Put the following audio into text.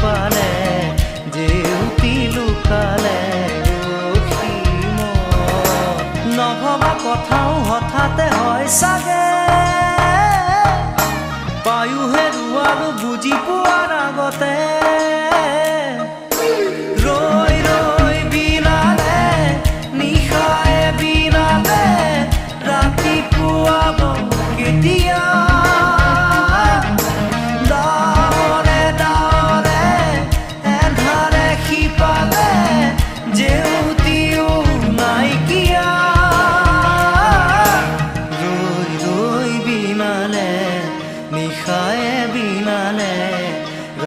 পালে জেউতি লুকালে অসীম নভবা কথাও হঠাতে হয় চাগে পায়ো হেৰুৱালো বুজি পোৱাৰ আগতে